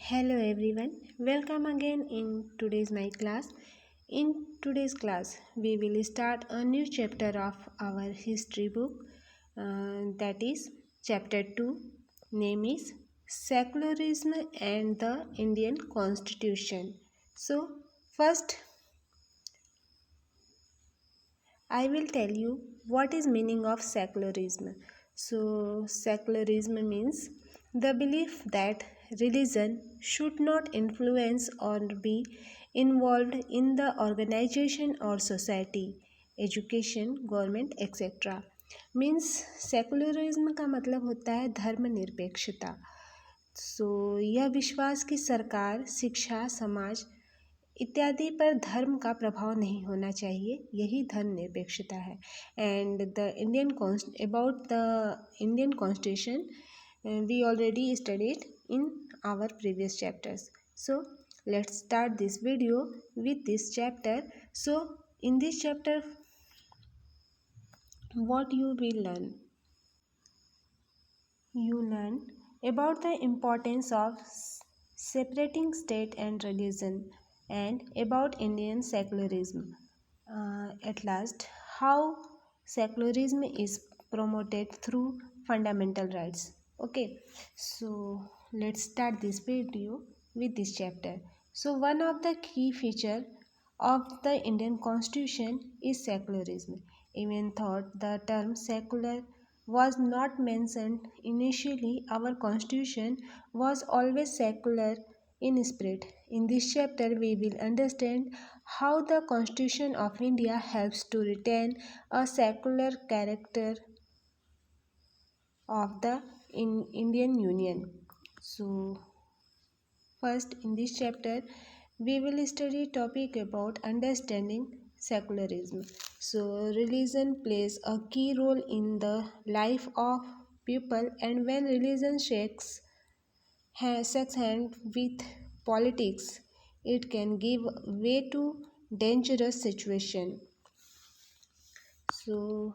Hello everyone, welcome again in today's my class. In today's class, we will start a new chapter of our history book, that is chapter 2. Name is Secularism and the Indian Constitution. So first I will tell you what is meaning of secularism. So secularism means the belief that religion should not influence or be involved in the organization or society, education, government, etc. Means secularism का मतलब होता है धर्मनिरपेक्षता. सो यह विश्वास की सरकार, शिक्षा, समाज इत्यादि पर धर्म का प्रभाव नहीं होना चाहिए, यही धर्मनिरपेक्षता है. And the Indian about the Indian constitution we already studied in our previous chapters. So let's start this video with this chapter. So in this chapter what you will learn? You learn about the importance of separating state and religion and about Indian secularism. At last, how secularism is promoted through fundamental rights. Okay, so let's start this video with this chapter. So one of the key feature of the Indian Constitution is secularism. Even though the term secular was not mentioned initially, our constitution was always secular in spirit. In this chapter, we will understand how the Constitution of India helps to retain a secular character of the Indian Union. So, first in this chapter, we will study topic about understanding secularism. So religion plays a key role in the life of people, and when religion shakes hand with politics, it can give way to dangerous situation. So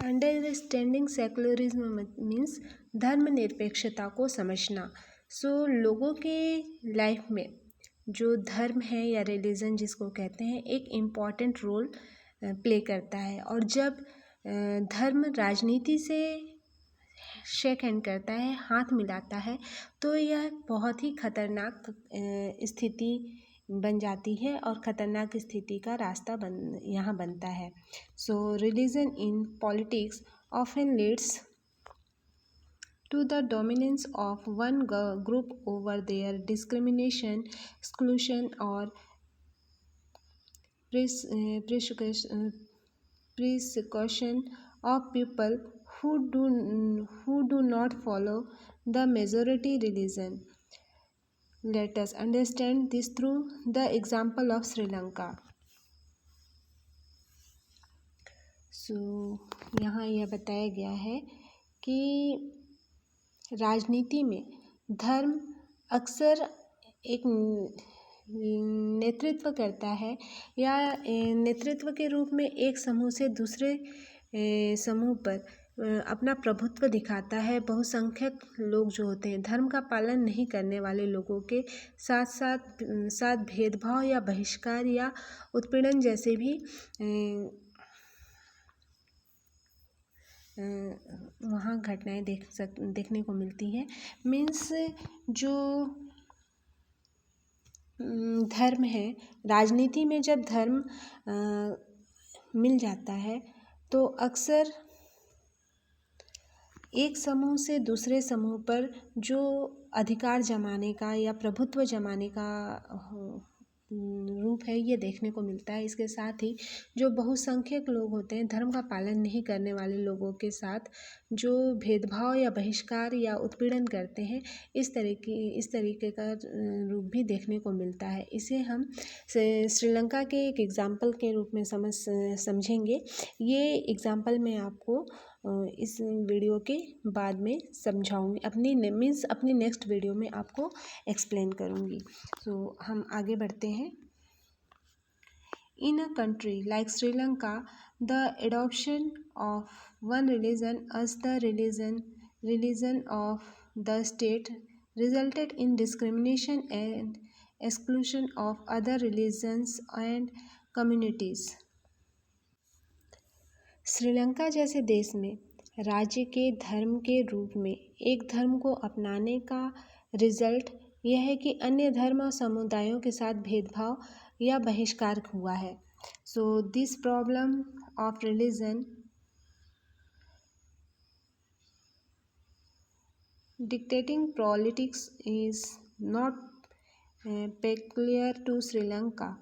understanding secularism means धर्मनिरपेक्षता को समझना. सो लोगों के life में जो धर्म है या रिलीजन जिसको कहते हैं एक इम्पॉर्टेंट रोल प्ले करता है. और जब धर्म राजनीति से शेक हैंड करता है, हाथ मिलाता है, तो यह बहुत ही खतरनाक स्थिति बन जाती है और ख़तरनाक स्थिति का रास्ता यहाँ बनता है. सो religion in politics often Leeds to the dominance of one group over their discrimination, exclusion or persecution of people who do not follow the majority religion. Let us understand this through the example of Sri Lanka. यहाँ यह बताया गया है कि राजनीति में धर्म अक्सर एक नेतृत्व करता है या नेतृत्व के रूप में एक समूह से दूसरे समूह पर अपना प्रभुत्व दिखाता है. बहुसंख्यक लोग जो होते हैं धर्म का पालन नहीं करने वाले लोगों के साथ भेदभाव या बहिष्कार या उत्पीड़न जैसे भी वहाँ घटनाएं देखने को मिलती हैं. मीन्स जो धर्म है, राजनीति में जब धर्म मिल जाता है तो अक्सर एक समूह से दूसरे समूह पर जो अधिकार जमाने का या प्रभुत्व जमाने का रूप है ये देखने को मिलता है. इसके साथ ही जो बहुसंख्यक लोग होते हैं धर्म का पालन नहीं करने वाले लोगों के साथ जो भेदभाव या बहिष्कार या उत्पीड़न करते हैं, इस तरीके का रूप भी देखने को मिलता है. इसे हम श्रीलंका के एक एग्जाम्पल के रूप में समझेंगे. ये एग्जाम्पल मैं आपको इस वीडियो के बाद में समझाऊंगी, अपनी नेक्स्ट वीडियो में आपको एक्सप्लेन करूंगी. सो हम आगे बढ़ते हैं. In a country like Sri Lanka, the adoption of one religion as the religion of the state resulted in discrimination and exclusion of other religions and communities. Sri Lanka जैसे देश में राज्य के धर्म के रूप में एक धर्म को अपनाने का रिजल्ट यह है कि अन्य धर्म और समुदायों के साथ भेदभाव या बहिष्कार हुआ है. So this problem of religion dictating politics is not peculiar to Sri Lanka.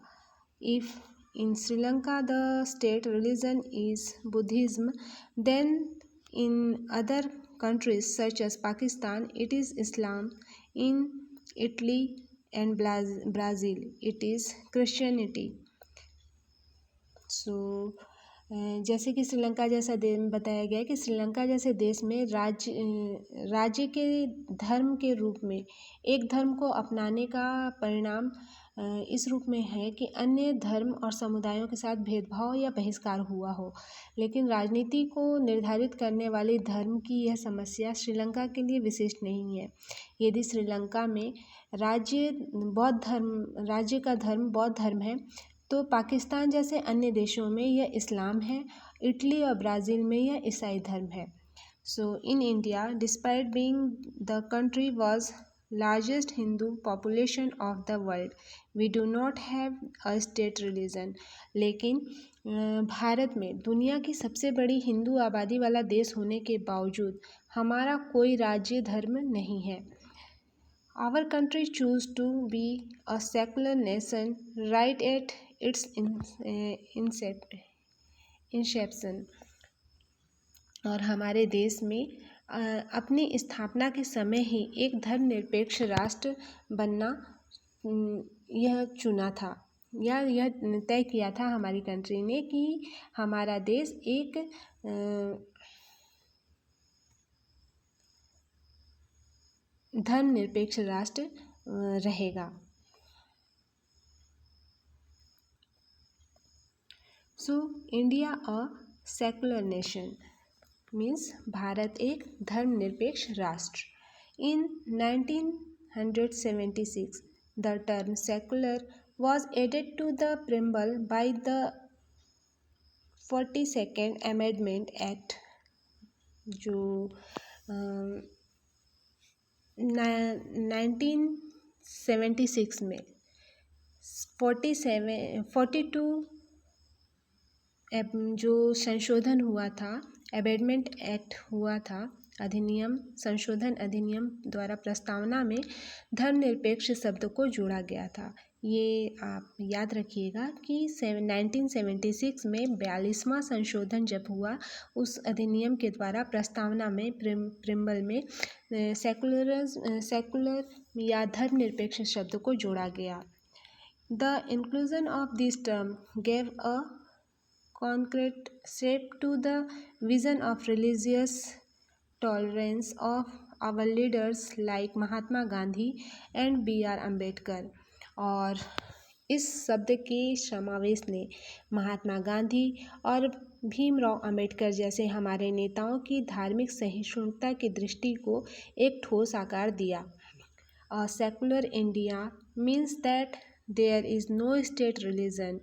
If in Sri Lanka the state religion is Buddhism, then in other countries such as Pakistan it is Islam. In Italy and Brazil it is Christianity. सो जैसे कि श्रीलंका जैसा बताया गया कि श्रीलंका जैसे देश में राज्य के धर्म के रूप में एक धर्म को अपनाने का परिणाम इस रूप में है कि अन्य धर्म और समुदायों के साथ भेदभाव या बहिष्कार हुआ हो. लेकिन राजनीति को निर्धारित करने वाले धर्म की यह समस्या श्रीलंका के लिए विशिष्ट नहीं है. यदि श्रीलंका में राज्य का धर्म बौद्ध धर्म है तो पाकिस्तान जैसे अन्य देशों में यह इस्लाम है. इटली और ब्राज़ील में यह ईसाई धर्म है. So in India despite being the country was largest Hindu population of the world we do not have a state religion. लेकिन भारत में दुनिया की सबसे बड़ी हिंदू आबादी वाला देश होने के बावजूद हमारा कोई राज्य धर्म नहीं है. Our country chose to be a secular nation right at its inception. और हमारे देश में अपनी स्थापना के समय ही एक धर्मनिरपेक्ष राष्ट्र बनना यह चुना था या यह तय किया था हमारी कंट्री ने कि हमारा देश एक धर्मनिरपेक्ष राष्ट्र रहेगा. सो इंडिया अ सेकुलर नेशन मीन्स भारत एक धर्मनिरपेक्ष राष्ट्र. इन 1976 the term secular was added to the preamble by the 42nd Amendment Act जो 1976 में 42 जो संशोधन हुआ था अमेंडमेंट एक्ट हुआ था संशोधन अधिनियम द्वारा प्रस्तावना में धर्मनिरपेक्ष शब्द को जोड़ा गया था. ये आप याद रखिएगा कि 1976 में 42वां संशोधन जब हुआ उस अधिनियम के द्वारा प्रस्तावना में प्रिम्बल में सेकुलर या धर्मनिरपेक्ष शब्द को जोड़ा गया. The inclusion of this term gave a concrete shape to the vision of religious tolerance of our leaders like Mahatma Gandhi and B.R. Ambedkar. और इस शब्द के समावेश ने महात्मा गांधी और भीमराव अम्बेडकर जैसे हमारे नेताओं की धार्मिक सहिष्णुता की दृष्टि को एक ठोस आकार दिया. A secular India means that there is no state religion.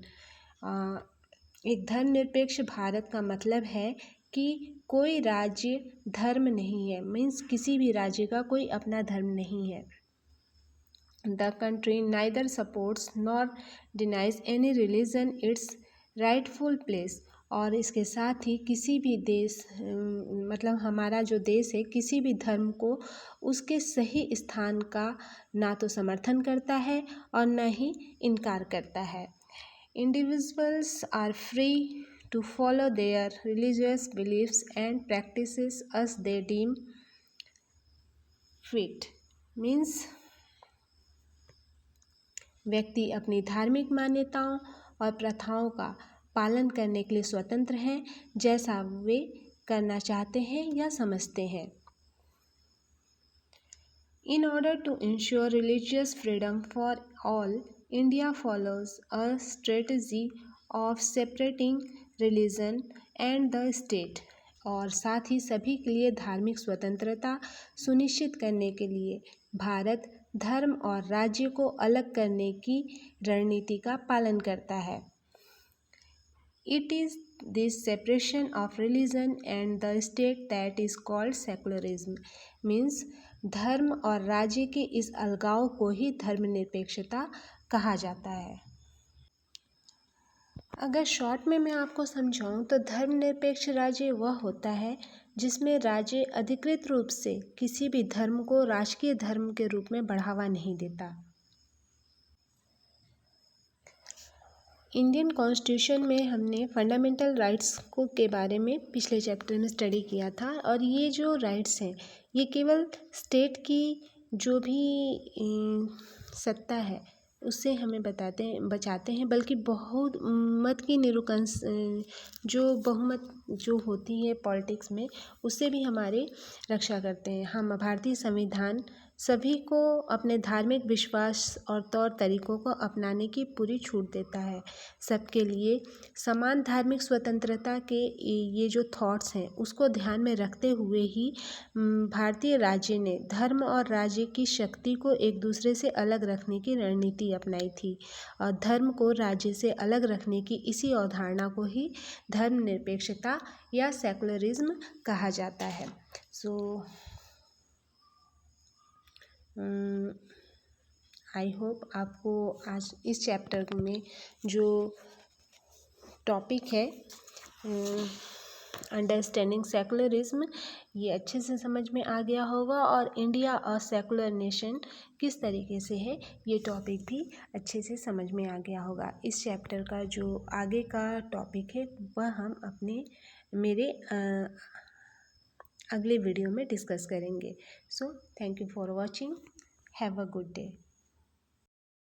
एक धर्मनिरपेक्ष भारत का मतलब है कि कोई राज्य धर्म नहीं है. मीन्स किसी भी राज्य का कोई अपना धर्म नहीं है. The country neither supports nor denies any religion it's rightful place. और इसके साथ ही किसी भी देश मतलब हमारा जो देश है किसी भी धर्म को उसके सही स्थान का ना तो समर्थन करता है और न ही इनकार करता है. Individuals are free to follow their religious beliefs and practices as they deem fit. Means व्यक्ति अपनी धार्मिक मान्यताओं और प्रथाओं का पालन करने के लिए स्वतंत्र हैं जैसा वे करना चाहते हैं या समझते हैं. In order to ensure religious freedom for all, India follows a strategy of separating religion and the state. और साथ ही सभी के लिए धार्मिक स्वतंत्रता सुनिश्चित करने के लिए भारत धर्म और राज्य को अलग करने की रणनीति का पालन करता है। It is this separation of religion and the state that is called secularism. Means धर्म और राज्य के इस अलगाव को ही धर्मनिरपेक्षता कहा जाता है। अगर शॉर्ट में मैं आपको समझाऊं तो धर्मनिरपेक्ष राज्य वह होता है जिसमें राज्य अधिकृत रूप से किसी भी धर्म को राजकीय धर्म के रूप में बढ़ावा नहीं देता। इंडियन कॉन्स्टिट्यूशन में हमने फंडामेंटल राइट्स को के बारे में पिछले चैप्टर में स्टडी किया था, और ये जो राइट्स हैं ये केवल स्टेट की जो भी सत्ता है उससे हमें बचाते हैं, बल्कि बहुमत की जो बहुमत जो होती है पॉलिटिक्स में उससे भी हमारी रक्षा करते हैं। हम भारतीय संविधान सभी को अपने धार्मिक विश्वास और तौर तरीकों को अपनाने की पूरी छूट देता है। सबके लिए समान धार्मिक स्वतंत्रता के ये जो थॉट्स हैं उसको ध्यान में रखते हुए ही भारतीय राज्य ने धर्म और राज्य की शक्ति को एक दूसरे से अलग रखने की रणनीति अपनाई थी, और धर्म को राज्य से अलग रखने की इसी अवधारणा को ही धर्मनिरपेक्षता या सेकुलरिज्म कहा जाता है। आई होप आपको आज इस चैप्टर में जो टॉपिक है अंडरस्टैंडिंग सेकुलरिज्म ये अच्छे से समझ में आ गया होगा, और इंडिया अ सेकुलर नेशन किस तरीके से है ये टॉपिक भी अच्छे से समझ में आ गया होगा। इस चैप्टर का जो आगे का टॉपिक है वह हम मेरे अगले वीडियो में डिस्कस करेंगे। So thank you for watching. Have a good day.